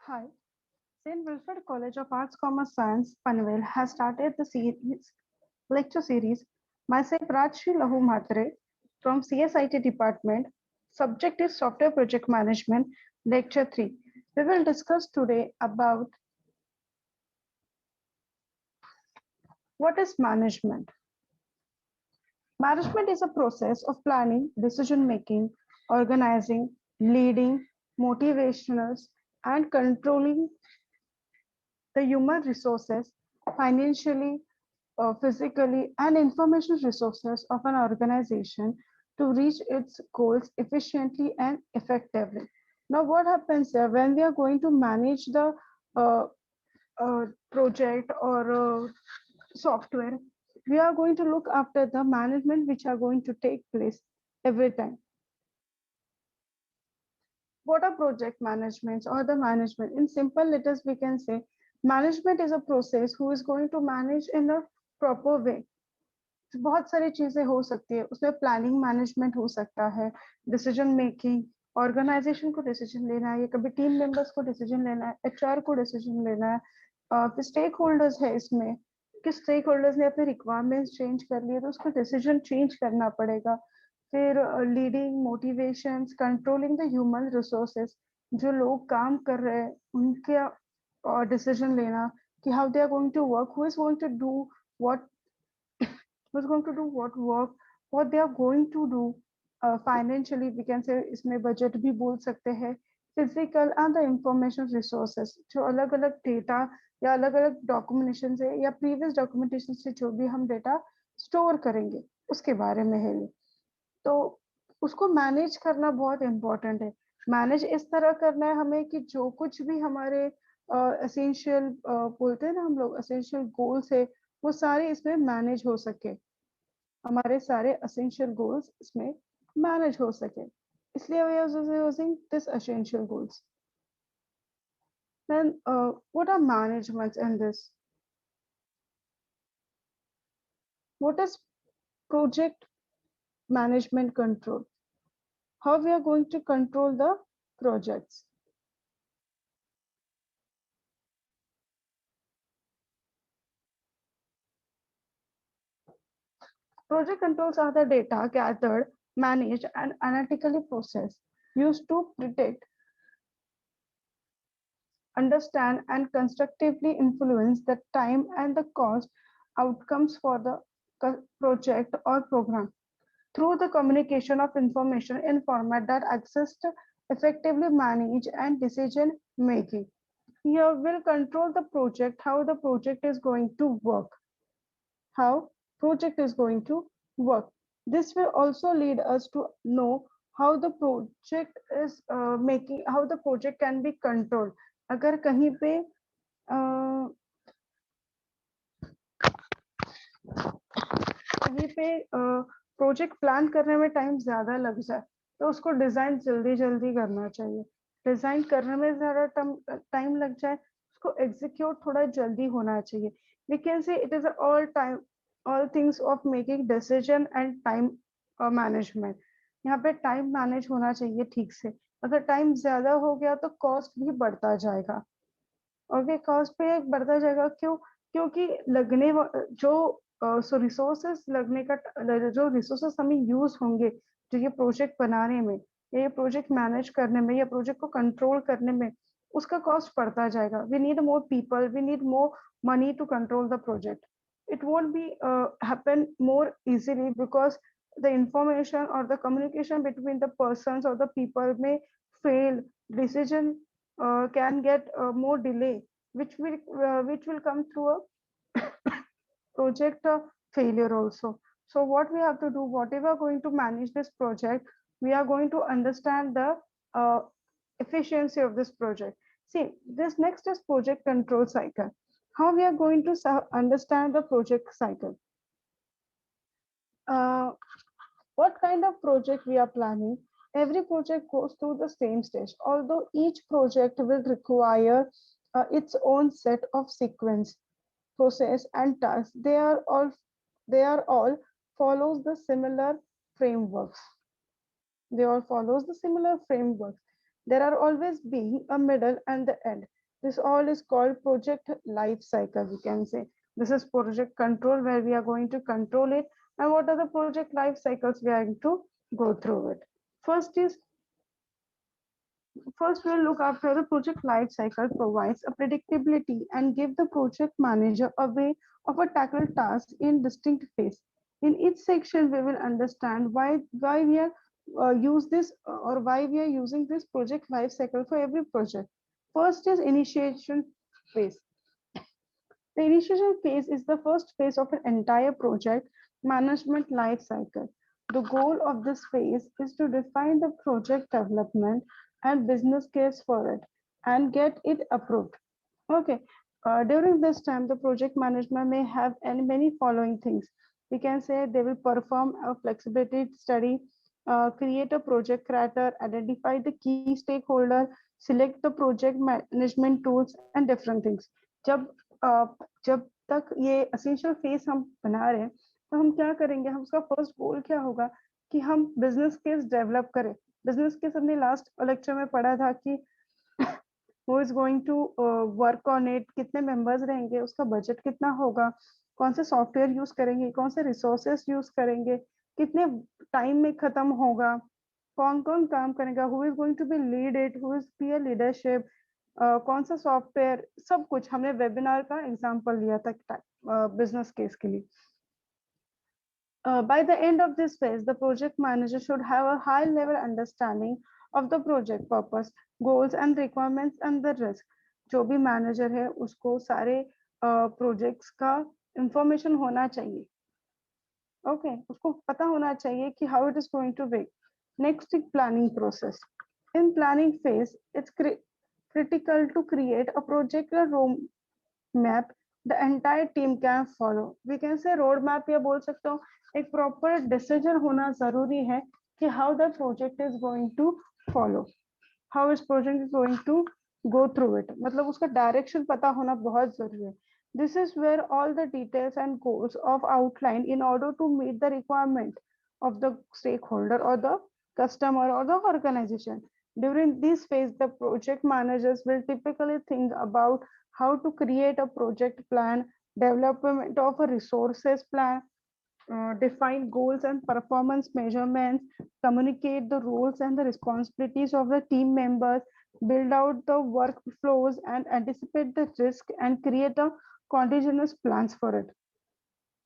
Hi, St. Wilfred College of Arts, Commerce, Science, Panvel has started the lecture series. Myself, Rajshree Mhatre from CSIT department. Subject is Software Project Management, Lecture 3. We will discuss today about what is management. Management is a process of planning, decision making, organizing, leading, motivationals, and controlling the human resources financially, physically, and information resources of an organization to reach its goals efficiently and effectively. Now, what happens here when we are going to manage the uh, project or software? We are going to look after the management which are going to take place every time. What are project managements or the management? In simple letters, we can say management is a process who is going to manage in a proper way. बहुत सारी चीजें हो सकती है उसमें planning management हो सकता है डिसीजन मेकिंग ऑर्गेनाइजेशन को डिसीजन लेना है या कभी टीम मेंबर्स को डिसीजन लेना है एचआर को डिसीजन लेना है फिर स्टेक होल्डर्स है इसमें कि स्टेक होल्डर्स ने अपने रिक्वायरमेंट्स चेंज कर लिए तो उसको डिसीजन चेंज करना पड़ेगा फिर leading motivations controlling the human resources जो लोग काम कर रहे हैं उनके डिसीजन लेना कि how they are going to work who is going to do what who's going to do what work, what they are going to do financially. We can say इसमें budget भी बोल सकते हैं. Physical and the information resources जो अलग अलग data या अलग अलग documentation से या previous documentation से जो भी हम data store करेंगे उसके बारे में है ये. तो उसको मैनेज करना बहुत इम्पोर्टेंट है. मैनेज इस तरह करना है हमें कि जो कुछ भी हमारे एसेंशियल बोलते हैं ना हम लोग एसेंशियल गोल्स है वो सारे इसमें मैनेज हो सके. हमारे सारे essential goals इसमें मैनेज हो सके इसलिए we are using this essential goals. Then what are managements in this? What is project management control? How we are going to control the projects? Project controls are the data gathered, managed, and analytically processed, used to predict, understand, and constructively influence the time and the cost outcomes for the project or program through the communication of information in format that assists effectively manage and decision making. Here will control the project, how the project is going to work, how project is going to work. This will also lead us to know how the project is making, how the project can be controlled. अगर कहीं पे कहीं पे project plan करने में time ज्यादा लग जाए तो उसको डिजाइन जल्दी जल्दी करना चाहिए. डिजाइन करने में ज्यादा टाइम लग जाए उसको एग्जीक्यूट थोड़ा जल्दी होना चाहिए. We can say it is all things of making decision and time management. यहाँ पे टाइम मैनेज होना चाहिए ठीक से. अगर टाइम ज्यादा हो गया तो कॉस्ट भी बढ़ता जाएगा. ओके कॉस्ट पे बढ़ता जाएगा क्यों? क्योंकि लगने जो सो रिसोर्सेस लगने का जो रिसोर्सेस हमें यूज होंगे जो ये प्रोजेक्ट बनाने में या ये प्रोजेक्ट मैनेज करने में या प्रोजेक्ट को कंट्रोल करने में उसका कॉस्ट बढ़ता जाएगा. We need more people, we need more money to control the project. it won't be happen more easily because the information or the communication between the persons or the people may fail. Decision can get more delay which will come through a project failure also. So what we have to do, whatever are going to manage this project, we are going to understand the uh, efficiency of this project. See, this next is project control cycle. How we are going to understand the project cycle? Uh, what kind of project we are planning? Every project goes through the same stage, although each project will require its own set of sequence, process, and tasks. They are all follows the similar frameworks. They all follows the similar frameworks. There are always being a middle and the end. This all is called project life cycle, we can say. This is project control, where we are going to control it. And what are the project life cycles we are going to go through it. First is First, we'll look after the project life cycle provides a predictability and give the project manager a way of a tackle task in distinct phase. In each section, we will understand why we are use this or why we are using this project life cycle for every project. First is initiation phase. The initiation phase is the first phase of an entire project management life cycle. The goal of this phase is to define the project development and business case for it and get it approved. Okay. During this time, the project management may have many following things. We can say they will perform a flexibility study, create a project character, identify the key stakeholder, select the project management tools and different things. जब uh, जब तक ये essential phase हम बना रहे हैं, तो हम क्या करेंगे, हम उसका फर्स्ट गोल क्या होगा कि हम बिजनेस केस डेवलप करें. बिजनेस केस हमने लास्ट लेक्चर में पढ़ा था कि who is going to work on it, कितने मेंबर्स रहेंगे, उसका बजट कितना होगा, कौन से सॉफ्टवेयर यूज करेंगे, कौन से रिसोर्सेस यूज करेंगे, कितने टाइम में खत्म होगा, कौन कौन काम करेगा, who is going to be lead it, who is be leadership, कौन सा सॉफ्टवेयर, सब कुछ हमने वेबिनार का एग्जांपल लिया था बिजनेस केस के लिए. By the end of this phase, the project manager should have a high level understanding of the project purpose, goals and requirements and the risk. जो भी मैनेजर है उसको सारे प्रोजेक्ट्स का इंफॉर्मेशन होना चाहिए. ओके, उसको पता होना चाहिए कि how it is going to work. Next planning process. In planning phase it's critical to create a project roadmap the entire team can follow. We can say road map या बोल सकते हो, एक proper decision होना जरूरी है कि how the project is going to follow, how is project is going to go through it. मतलब उसका direction पता होना बहुत जरूरी है. This is where all the details and goals of outline in order to meet the requirement of the stakeholder or the customer or the organization. During this phase, the project managers will typically think about how to create a project plan, development of a resources plan, define goals and performance measurements, communicate the roles and the responsibilities of the team members, build out the workflows and anticipate the risk and create a contingency plans for it.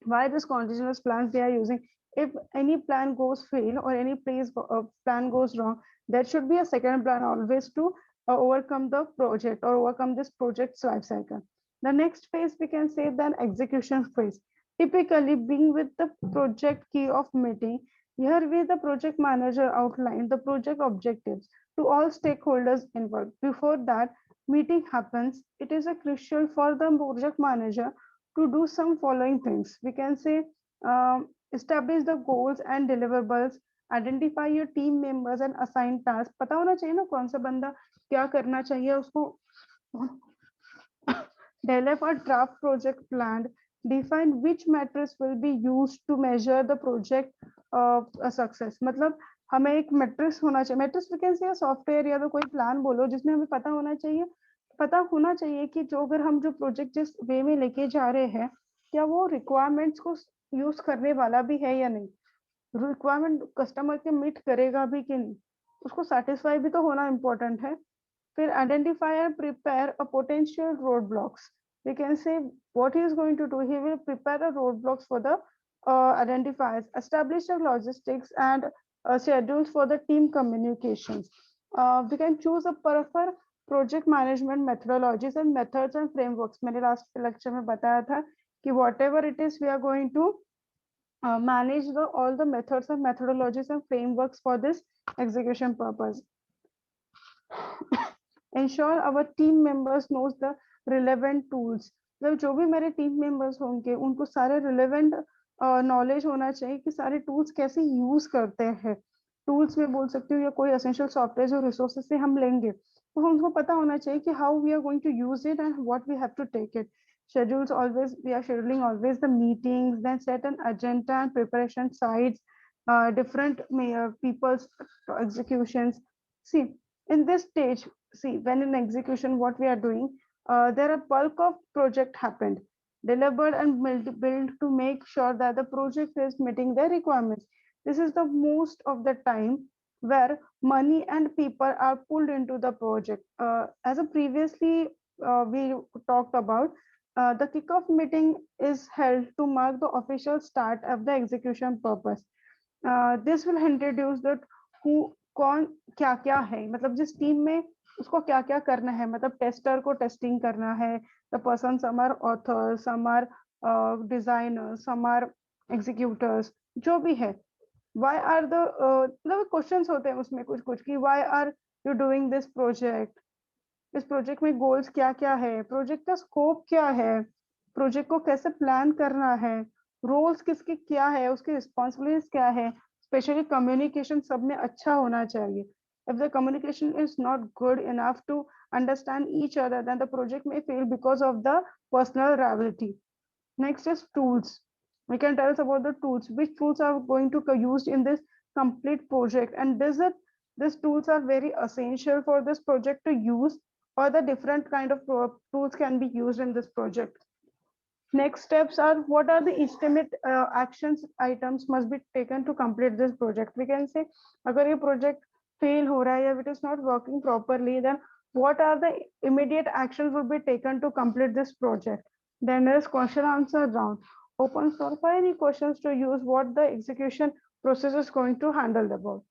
Why this contingency plans they are using? If any plan goes fail or any plan goes wrong, there should be a second plan always to overcome the project or overcome this project's life cycle. The next phase we can say then execution phase. Typically being with the project key of meeting, here we the project manager outline the project objectives to all stakeholders involved. Before that meeting happens, it is a crucial for the project manager to do some following things. We can say establish the goals and deliverables, identify your team members and assign tasks. पता होना चाहिए ना कौन सा बंदा क्या करना चाहिए उसको. Develop a draft project plan, define which metrics will be used to measure the project success. मतलब हमें एक मेट्रिक्स होना चाहिए. Matrix we can say software या तो कोई प्लान बोलो जिसमें हमें पता होना चाहिए कि जो अगर हम जो प्रोजेक्ट जिस वे में लेके जा रहे हैं, क्या वो रिक्वायरमेंट्स को यूज करने वाला भी है या नहीं, रिक्वायरमेंट कस्टमर के मीट करेगा भी कि नहीं, उसको सेटिस्फाई भी तो होना इम्पोर्टेंट है. फिर identify and prepare a potential roadblocks. We can say what he is going to do. He will prepare a roadblocks for the identifiers, establish the logistics and schedules for the team communications. We can choose a prefer project management methodologies and methods and frameworks. मैंने last lecture में बताया था कि whatever it is we are going to manage all the methods and methodologies and frameworks for this execution purpose. Ensure our team members knows the relevant tools. मतलब जो भी मेरे team members होंगे उनको सारे रिलेवेंट नॉलेज होना चाहिए कि सारे टूल्स कैसे यूज करते हैं. टूल्स में बोल सकती हूँ या कोई एसेंशियल सॉफ्टवेयर जो रिसोर्सेज से हम लेंगे तो हमको पता होना चाहिए कि how we are going to use it and what we have to take it. Schedules always we are scheduling always the meetings, then set an agenda and preparation sites, different people's executions. See, in this stage, see when in execution what we are doing, there are bulk of project happened, delivered and built to make sure that the project is meeting their requirements. This is the most of the time where money and people are pulled into the project. As a previously we talked about, the kickoff meeting is held to mark the official start of the execution purpose. This will introduce that who कौन क्या क्या है, मतलब जिस team में उसको क्या क्या करना है, मतलब टेस्टर को टेस्टिंग करना है, the person some are authors, some are designers, some are executors, जो भी है. व्हाई आर द मतलब क्वेश्चंस होते हैं उसमें कुछ कुछ कि why are you doing this project, इस प्रोजेक्ट में गोल्स क्या क्या है, प्रोजेक्ट का स्कोप क्या है, प्रोजेक्ट को कैसे प्लान करना है, रोल्स किसके क्या है, उसकी रिस्पॉन्सिबिलिटीज क्या है, स्पेशली कम्युनिकेशन सब में अच्छा होना चाहिए. If the communication is not good enough to understand each other, then the project may fail because of the personal rivalry. Next is tools. We can tell us about the tools. Which tools are going to be used in this complete project, and these tools are very essential for this project to use, or the different kind of tools can be used in this project. Next steps are, what are the estimate actions items must be taken to complete this project. We can say agar ye project fail ho raha hai, if it is not working properly, then what are the immediate actions will be taken to complete this project. Then there is question answer round, open for any questions to use what the execution process is going to handle about.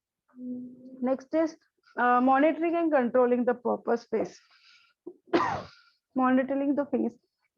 Next is monitoring and controlling the purpose phase. Monitoring the phase.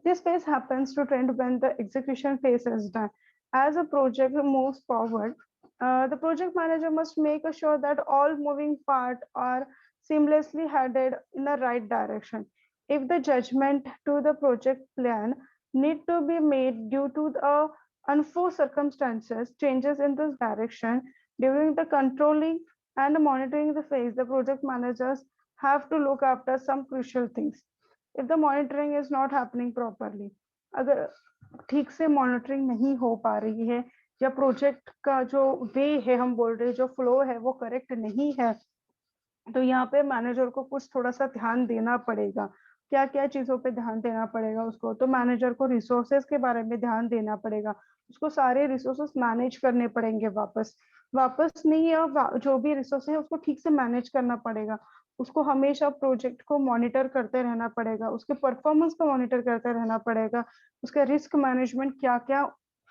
This phase happens to trend when the execution phase is done. As a project moves forward, the project manager must make sure that all moving parts are seamlessly headed in the right direction. If the judgment to the project plan need to be made due to the unforeseen circumstances, changes in this direction during the controlling and monitoring the phase, the project managers have to look after some crucial things. If the monitoring is not happening properly, अगर ठीक से monitoring नहीं हो पा रही है, या project का जो वे है, हम बोल रहे हैं जो फ्लो है वो करेक्ट नहीं है, तो यहाँ पे मैनेजर को कुछ थोड़ा सा ध्यान देना पड़ेगा. क्या क्या चीजों पे ध्यान देना पड़ेगा उसको, तो मैनेजर को रिसोर्सेज के बारे में ध्यान देना पड़ेगा, उसको सारे रिसोर्सेज मैनेज करने पड़ेंगे, वापस नहीं है, जो भी रिसोर्स है उसको ठीक से मैनेज करना पड़ेगा, उसको हमेशा प्रोजेक्ट को मॉनिटर करते रहना पड़ेगा, उसके परफॉर्मेंस को मॉनिटर करते रहना पड़ेगा, उसका रिस्क मैनेजमेंट क्या क्या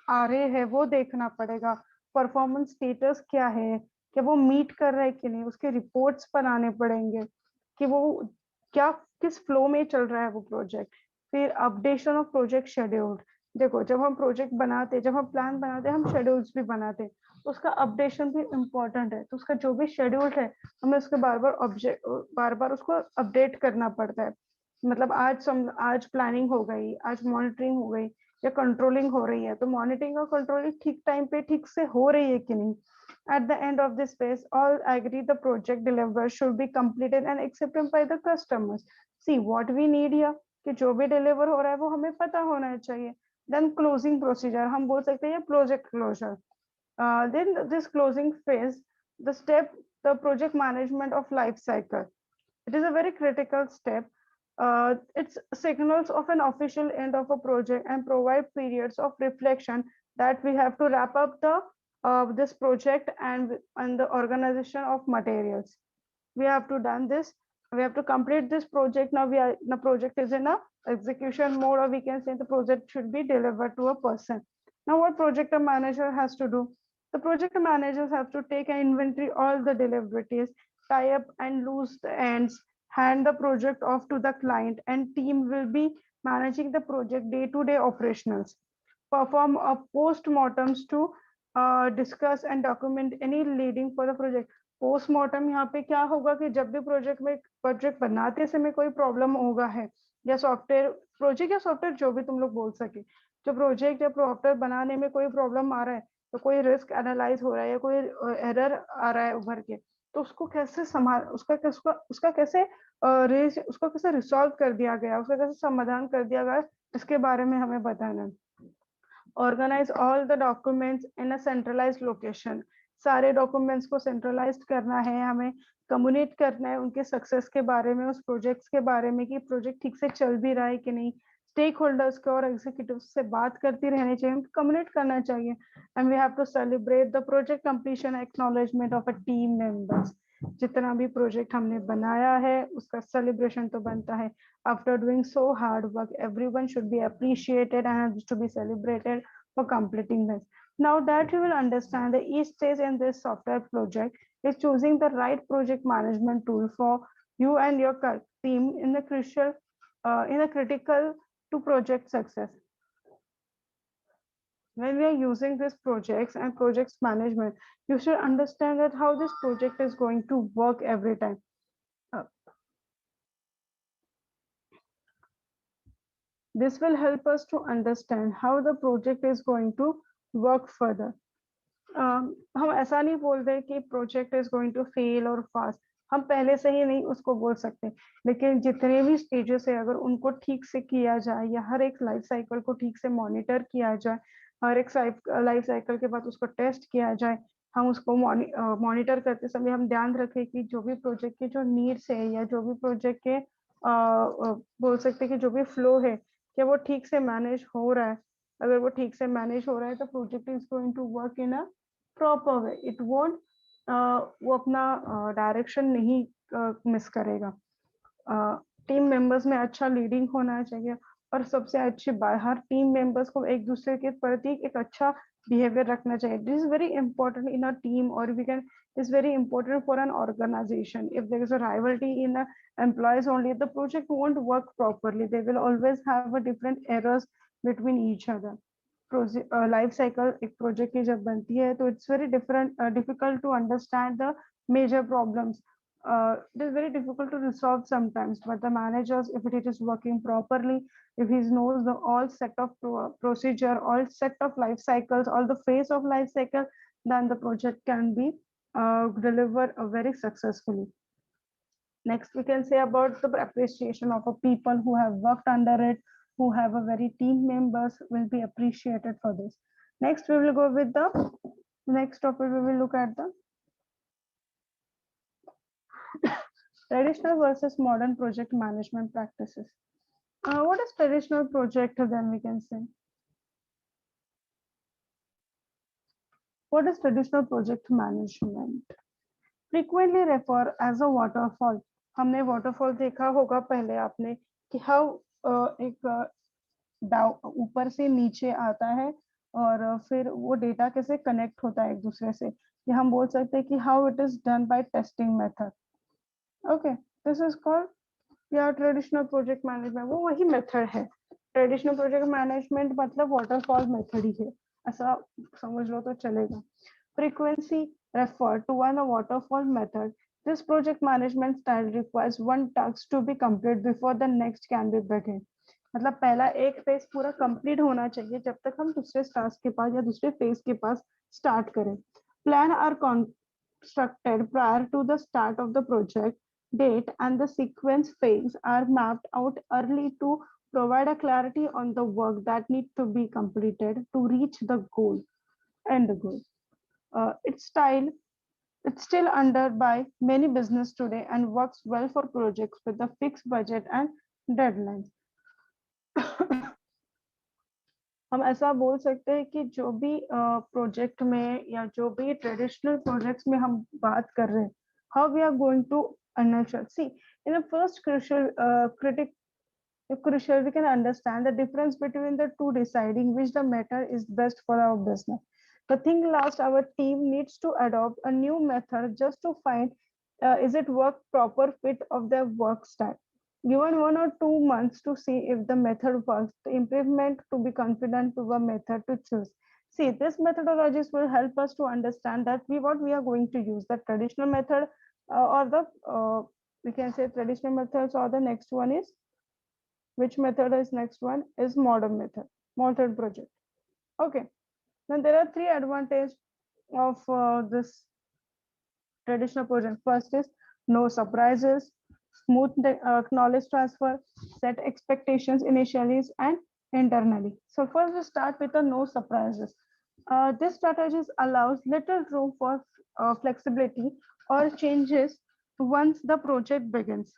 आ रहे हैं वो देखना पड़ेगा, परफॉर्मेंस स्टेटस क्या है, कि वो मीट कर रहा है कि नहीं, उसके रिपोर्ट्स बनाने पड़ेंगे कि वो क्या किस फ्लो में चल रहा है वो प्रोजेक्ट. फिर अपडेशन ऑफ प्रोजेक्ट शेड्यूल. देखो जब हम प्रोजेक्ट बनाते, जब हम प्लान बनाते, हम शेड्यूल्स भी बनाते, तो उसका अपडेशन भी इम्पोर्टेंट है, तो उसका जो भी शेड्यूल है हमें उसके बार बार उसको अपडेट करना पड़ता है. मतलब आज प्लानिंग हो गई, आज मॉनिटरिंग हो गई, या कंट्रोलिंग हो रही है, तो मॉनिटरिंग और कंट्रोलिंग ठीक टाइम पे ठीक से हो रही है कि नहीं. At the end of this phase, all agree the project delivered should be completed and accepted by the customers. See what we need here, कि जो भी डिलीवर हो रहा है वो हमें पता होना चाहिए. Then closing procedure, हम बोल सकते हैं project closure. Then this closing phase, the step, the project management of life cycle. It is a very critical step. It signals of an official end of a project and provide periods of reflection that we have to wrap up this project and the organization of materials. We have to done this. We have to complete this project. Now the project is in a execution mode, or we can say the project should be delivered to a person. Now what project manager has to do? The project managers have to take an inventory all the deliverables, tie up and loose the ends, hand the project off to the client, and team will be managing the project day-to-day operationals. Perform a post-mortems to discuss and document any leading for the project. Postmortem यहाँ पे क्या होगा कि जब भी project बनाते समय कोई प्रॉब्लम होगा है, या प्रोजेक्ट या सॉफ्टवेयर जो भी तुम लोग बोल सके, जो प्रोजेक्ट या सॉफ्टवेयर बनाने में कोई प्रॉब्लम आ रहा है, तो कोई रिस्क एनालाइज हो रहा है या कोई एरर आ रहा है उभर के, तो उसको कैसे उसका कैसे रिसॉल्व कर दिया गया, उसका कैसे समाधान कर दिया गया, इसके बारे में हमें बताना. Organize all the documents in a centralized location. सारे डॉक्यूमेंट्स को सेंट्रलाइज्ड करना है, हमें कम्युनिकेट करना है उनके सक्सेस के बारे में, उस प्रोजेक्ट्स के बारे में कि प्रोजेक्ट ठीक से चल भी रहा है कि नहीं, स्टेक होल्डर्स को और एग्जीक्यूटिव से बात करती रहनी चाहिए, कम्युनिकेट करना चाहिए। And we have to celebrate the project completion, acknowledgement of a team members. जितना भी प्रोजेक्ट हमने बनाया है उसका सेलिब्रेशन तो बनता है। After doing so hard work everyone should be appreciated and to be celebrated for completing this. Now that you will understand the each stage in this software project is choosing the right project management tool for you and your team in the critical to project success. When we are using these projects and projects management, you should understand that how this project is going to work every time. This will help us to understand how the project is going to work further. हम ऐसा नहीं बोल रहे कि project is going to fail और fast, हम पहले से ही नहीं उसको बोल सकते, लेकिन जितने भी स्टेजेस है अगर उनको ठीक से किया जाए या हर एक लाइफ साइकिल को ठीक से मॉनिटर किया जाए, हर एक लाइफ साइकिल के बाद उसको टेस्ट किया जाए, हम उसको मॉनिटर करते समय हम ध्यान रखें कि जो भी प्रोजेक्ट के जो नीड्स है या जो भी प्रोजेक्ट के बोल सकते हैं कि जो भी फ्लो है क्या वो ठीक से मैनेज हो रहा है। अगर वो ठीक से मैनेज हो रहा है तो project is going to work in a proper way, it won't वो अपना डायरेक्शन नहीं मिस करेगा। टीम मेंबर्स में अच्छा लीडिंग होना चाहिए और सबसे अच्छी बात हर टीम मेंबर्स को एक दूसरे के प्रति एक अच्छा बिहेवियर रखना चाहिए। This is very important in a team और we can is very important for an organization. If there is a rivalry in the employees only, the project won't work properly. They will always have a different errors between each other. Life cycle एक project की जब बनती है तो it's very difficult to understand the major problems. It is very difficult to resolve sometimes, but the managers, if it is working properly, if he knows the all set of procedure, all set of life cycles, all the phase of life cycle, then the project can be delivered very successfully. Next, we can say about the appreciation of a people who have worked under it, who have a very team members will be appreciated for this. Next, we will go with the next topic. We will look at the traditional versus modern project management practices. What is traditional project? Then we can say, what is traditional project management? Frequently refer as a waterfall. हमने waterfall देखा होगा पहले आपने कि how एक ऊपर से नीचे आता है और फिर वो डेटा कैसे कनेक्ट होता है एक दूसरे से, ये हम बोल सकते हैं कि how it is done by testing method. Okay, this is called या ट्रेडिशनल प्रोजेक्ट मैनेजमेंट. वो वही मेथड है. ट्रेडिशनल प्रोजेक्ट मैनेजमेंट मतलब वाटरफॉल मेथड ही है, ऐसा समझ लो तो चलेगा. Frequency refer to one waterfall method. This project management style requires one task to be complete before the next can be begin. मतलब पहला एक फेज पूरा कंप्लीट होना चाहिए जब तक हम दूसरे टास्क के पास या दूसरे फेज के पास स्टार्ट करें. Plan are constructed prior to the start of the project. Date and the sequence phase are mapped out early to provide a clarity on the work that need to be completed to reach the goal and the goal. It's still under by many business today and works well for projects with a fixed budget and deadlines. हम ऐसा बोल सकते हैं कि जो भी project में या जो भी ट्रेडिशनल प्रोजेक्ट्स में हम बात कर रहे हैं, how we are going to understand. See in the first crucial we can understand the difference between the two, deciding which the matter is best for our business. The thing last, our team needs to adopt a new method just to find is it work proper fit of their work style. Given 1 or 2 months to see if the method works, the improvement to be confident to a method to choose. See, this methodologies will help us to understand that what we are going to use, the traditional method or the we can say traditional methods, or the next one is which method is next one is modern method, modern project. Okay, then there are 3 advantages of this traditional project. First is no surprises, smooth knowledge transfer, set expectations initially and internally. So first we start with the no surprises. This strategies allows little room for flexibility or changes once the project begins.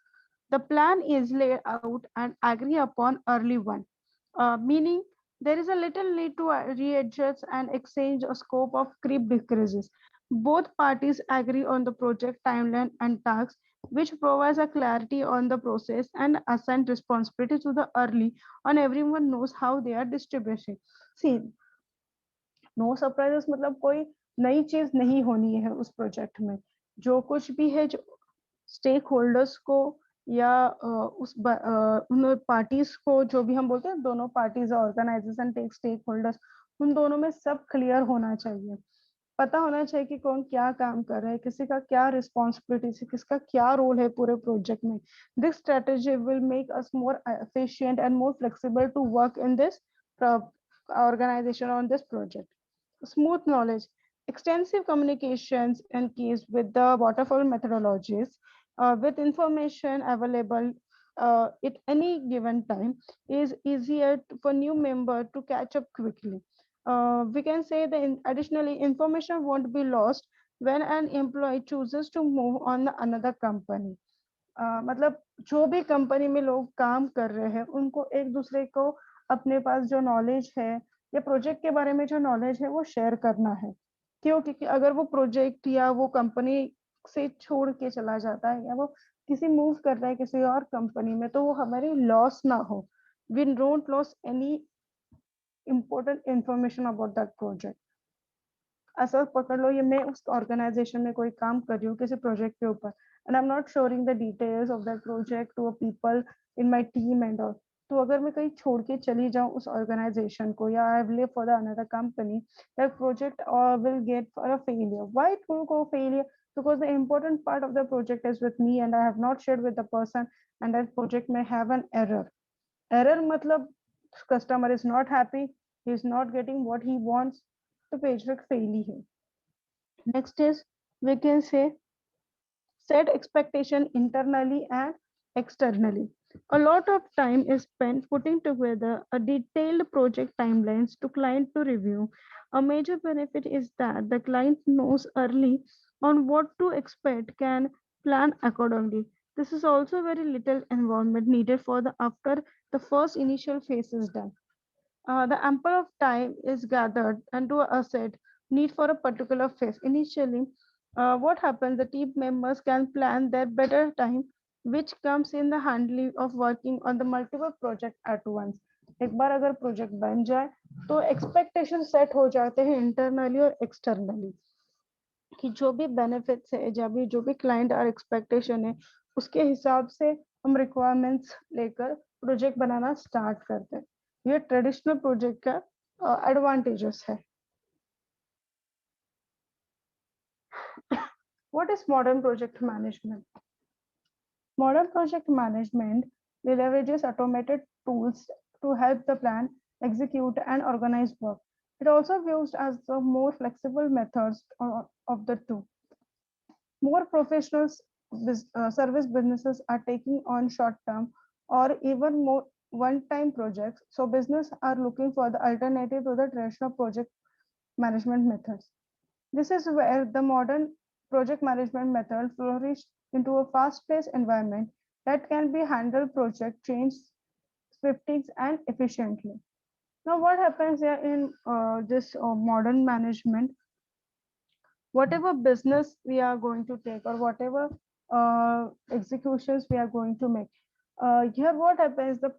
The plan is laid out and agreed upon early one, meaning there is a little need to readjust and exchange a scope of creep decreases. Both parties agree on the project timeline and tasks, which provides a clarity on the process and assign responsibility to the early on everyone knows how they are distributing. See, no surprises मतलब कोई नई चीज नहीं होनी है उस project में जो कुछ भी है जो स्टेक होल्डर्स को या उन पार्टीज को जो भी हम बोलते हैं दोनों parties organisation take stakeholders उन दोनों में सब क्लियर होना चाहिए पता होना चाहिए कि कौन क्या काम कर रहा है किसी का क्या रिस्पॉन्सिबिलिटी है किसका क्या रोल है पूरे प्रोजेक्ट में this strategy will make us more efficient and more flexible to work in this organization on this project. Smooth knowledge, extensive communications and keys with the waterfall methodologies, with information available at any given time, is easier for new member to catch up quickly. We can say that additionally, information won't be lost when an employee chooses to move on another company. मतलब जो भी company में लोग काम कर रहे हैं उनको एक दूसरे को अपने पास जो नॉलेज है या प्रोजेक्ट के बारे में जो नॉलेज है वो शेयर करना है क्यों क्योंकि अगर वो प्रोजेक्ट या वो कंपनी से छोड़ के चला जाता है या वो किसी मूव कर रहा है किसी और कंपनी में तो वो हमारी लॉस ना हो we don't loss any important information about that project ऐसा पकड़ लो ये मैं उस ऑर्गेनाइजेशन में कोई काम कर रही हूँ किसी प्रोजेक्ट के ऊपर and I am not sharing the details of that project to a people in my team and all तो अगर मैं कहीं छोड़ के चली जाऊं उस ऑर्गेनाइजेशन को या I live for the another company that project will get for a failure why it will go failure because the important part of the project is with me and I have not shared with the person and that project may have an error मतलब customer is not happy he is not getting what he wants तो project fail ही है next is we can say set expectation internally and externally. A lot of time is spent putting together a detailed project timelines to client to review. A major benefit is that the client knows early on what to expect, can plan accordingly. This is also very little involvement needed for the after the first initial phase is done. The ample of time is gathered into a asset need for a particular phase. Initially, what happens, the team members can plan their better time, which comes in the handling of working on the multiple project at once. एक बार अगर project बन जाए तो expectation set हो जाते हैं internally और externally कि जो भी बेनिफिट्स है जो भी क्लाइंट और एक्सपेक्टेशन है उसके हिसाब से हम रिक्वायरमेंट्स लेकर प्रोजेक्ट बनाना स्टार्ट करते हैं ये ट्रेडिशनल प्रोजेक्ट का एडवांटेजेस है what is modern project management modern project management leverages automated tools to help the plan execute and organize work it also used as the more flexible methods of the two more professionals service businesses are taking on short term or even more one time projects so business are looking for the alternative to the traditional project management methods this is where the modern project management method flourished into a fast paced environment that can be handled project change swiftly and efficiently now what happens here in this modern management whatever business we are going to take or whatever executions we are going to make here what happens the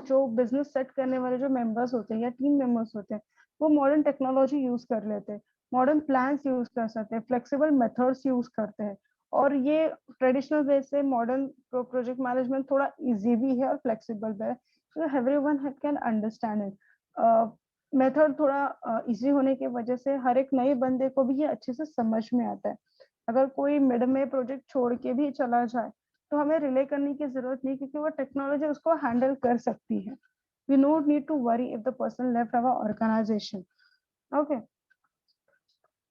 जो business set करने वाले जो members होते हैं या team members होते हैं वो मॉडर्न टेक्नोलॉजी यूज कर लेते हैं मॉडर्न प्लान्स यूज कर सकते हैं फ्लेक्सिबल मेथड्स यूज करते हैं और ये ट्रेडिशनल वे से मॉडर्न प्रोजेक्ट मैनेजमेंट थोड़ा इजी भी है और फ्लेक्सिबल भी है so everyone can understand it method थोड़ा इजी होने की वजह से हर एक नए बंदे को भी ये अच्छे से समझ में आता है अगर कोई मिड में प्रोजेक्ट छोड़ के भी चला जाए तो हमें रिले करने की जरूरत नहीं क्योंकि वो टेक्नोलॉजी उसको हैंडल कर सकती है we not need to worry if the person left our organisation okay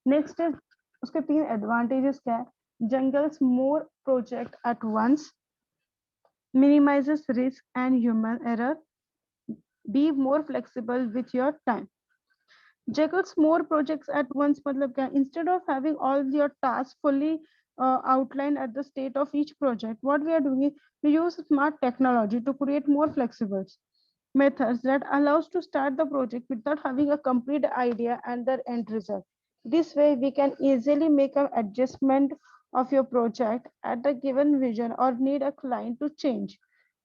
next is उसके तीन एडवांटेजेस क्या है juggles more project at once minimizes risk and human error be more flexible with your time juggles more projects at once, मतलब क्या, instead of having all your tasks fully outlined at the state of each project, what we are doing is we use smart technology to create more flexible methods that allows to start the project without having a complete idea and the end result. This way we can easily make an adjustment of your project at the given vision or need a client to change.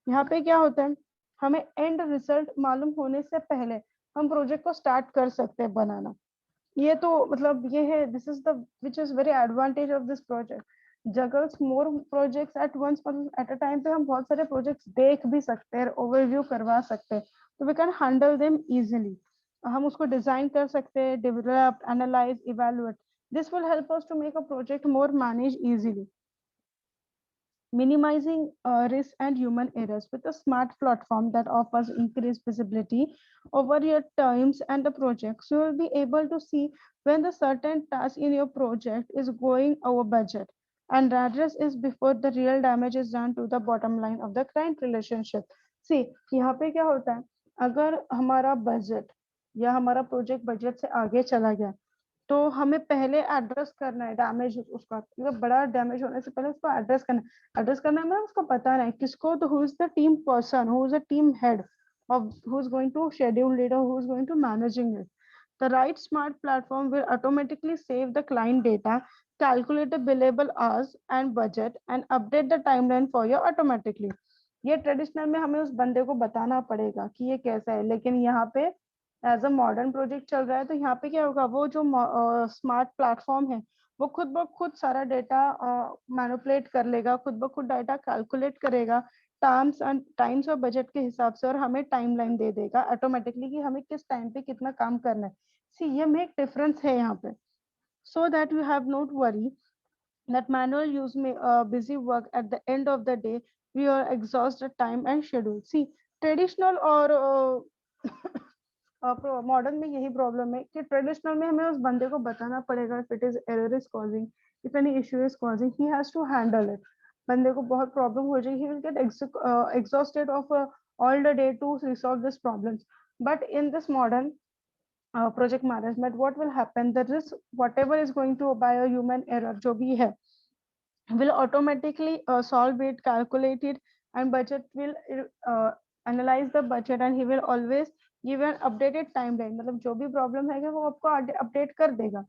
यहाँ पे क्या होता है, हमें and result मालूम होने से पहले हम प्रोजेक्ट को स्टार्ट कर सकते हैं बनाना। ये तो मतलब ये है, this is the which is very advantage of this project, juggles more projects at once, मतलब एट अ टाइम पे हम बहुत सारे प्रोजेक्ट्स देख भी सकते हैं, ओवरव्यू करवा सकते हैं, तो we can handle them easily. हम उसको डिजाइन कर सकते हैं, develop, analyse, evaluate. This will help us to make a project more manage easily, minimizing risk and human errors with a smart platform that offers increased visibility over your times and the projects. You will be able to see when the certain task in your project is going over budget, and address is before the real damage is done to the bottom line of the client relationship. See, यहाँ पे क्या होता है, अगर हमारा budget या हमारा project budget से आगे चला गया, तो हमें पहले एड्रेस करना है डैमेज उसका, मतलब बड़ा डैमेज होने से पहले उसको एड्रेस करना है। एड्रेस करना है मतलब उसको बताना है किसको, तो who is the team person, who is the team head of who is going to schedule it or who is going to managing it. The right smart platform will automatically save the client data, calculate the billable hours and budget, and update the timeline for you automatically. ये traditional में हमें उस बंदे को बताना पड़ेगा कि ये कैसा है, लेकिन यहाँ पे एज अ मॉडर्न प्रोजेक्ट चल रहा है, तो यहाँ पे क्या होगा, वो जो स्मार्ट प्लेटफॉर्म है वो खुद ब खुद सारा डेटा मैनिपुलेट कर लेगा, खुद ब खुद डाटा कैलकुलेट करेगा टाइम्स और बजट के हिसाब से, और हमें टाइमलाइन दे देगा ऑटोमेटिकली कि हमें किस टाइम पे कितना काम करना है। सी, ये में एक डिफरेंस है यहाँ पे, so that you have note worry that manual use may busy work at the end of the day, we are exhausted time and schedule. See, traditional और मॉडर्न में यही प्रॉब्लम है कि ट्रेडिशनल में हमें उस बंदे को बताना पड़ेगा if it is error is causing, if any issue is causing, he has to handle it. बंदे को बहुत प्रॉब्लम हो जाएगी, he will get exhausted of all the day to resolve this problems. But in this modern project management, what will happen, that is whatever is going to by a human error जो भी है will automatically solve it, calculate it, and budget will analyze the budget, and he will always give an updated timeline, मतलब जो भी problem है वो आपको update कर देगा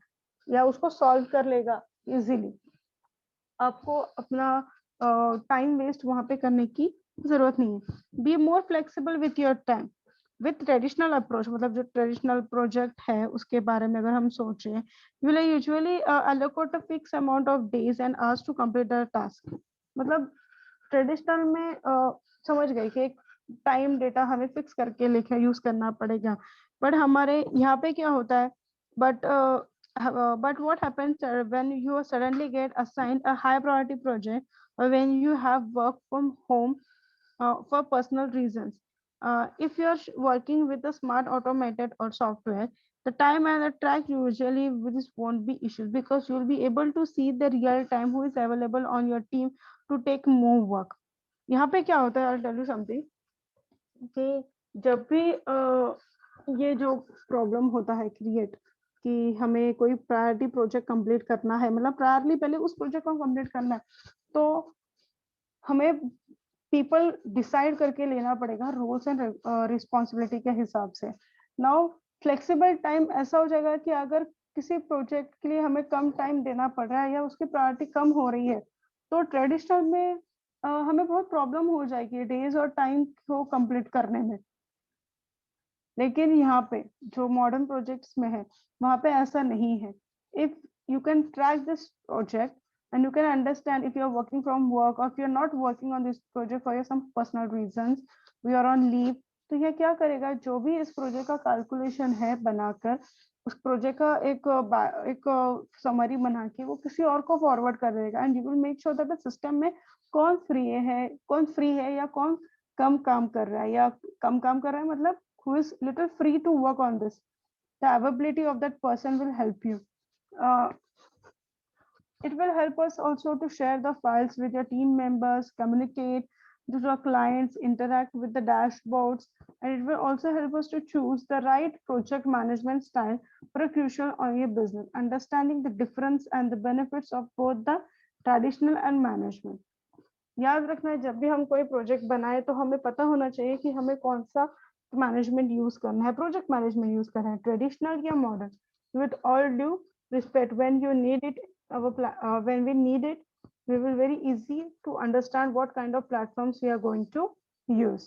या उसको सॉल्व कर लेगा इजीली। आपको अपना टाइम वेस्ट वहां पे करने की जरूरत नहीं है। Be more flexible with your time with traditional approach, मतलब जो ट्रेडिशनल प्रोजेक्ट है उसके बारे में अगर हम सोचें, you will usually allocate a fixed amount of days and hours to complete the task। मतलब ट्रेडिशनल में समझ गए कि एक टाइम डेटा हमें फिक्स करके लिखे यूज करना पड़ेगा, बट हमारे यहाँ पे क्या होता है, but but what happens when you suddenly get assigned a high priority project, or when you have work from home for personal reasons. If you're working with a smart automated or software, the time and the track usually this won't be issues, because you'll be able to see the real time who is available on your team to take more work. यहाँ पे क्या होता है, I'll tell you something, कि जब भी ये जो प्रॉब्लम होता है क्रिएट कि हमें कोई प्रायोरिटी प्रोजेक्ट कंप्लीट करना है, मतलब प्रायोरिटी पहले उस प्रोजेक्ट को कंप्लीट करना है, तो हमें पीपल डिसाइड करके लेना पड़ेगा रोल्स एंड रिस्पॉन्सिबिलिटी के हिसाब से। नाउ फ्लेक्सिबल टाइम ऐसा हो जाएगा कि अगर किसी प्रोजेक्ट के लिए हमें कम टाइम देना पड़ रहा है या उसकी प्रायोरिटी कम हो रही है, तो ट्रेडिशनल में हमें बहुत प्रॉब्लम हो जाएगी डेज और टाइम को कंप्लीट करने में। लेकिन यहाँ पे जो मॉडर्न प्रोजेक्ट्स में है वहां पे ऐसा नहीं है। If you can track this project and you can understand if you're working from work or if you're not working on this project for some personal reasons, we are on leave, तो ये क्या करेगा, जो भी इस project का calculation है बनाकर उस प्रोजेक्ट का एक समरी बना के वो किसी और को फॉरवर्ड कर देगा, and you will make sure that the system में कौन फ्री है या कौन कम काम कर रहा है, या कम काम कर रहा है मतलब who is little free to work on this. The availability of that person will help you. uh, It will help us also to share the files with your team members, communicate, the clients, interact with the dashboards, and it will also help us to choose the right project management style for a crucial on your business, understanding the difference and the benefits of both the traditional and management. याद रखना है जब भी हम कोई project बनाए तो हमें पता होना चाहिए कि हमें कौन सा मैनेजमेंट यूज करना है, प्रोजेक्ट मैनेजमेंट यूज करना है, ट्रेडिशनल या modern, with all due respect when you need it, when we need it we will very easy to understand what kind of platforms we are going to use.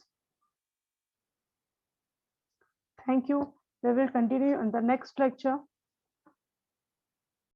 Thank you. We will continue on the next lecture.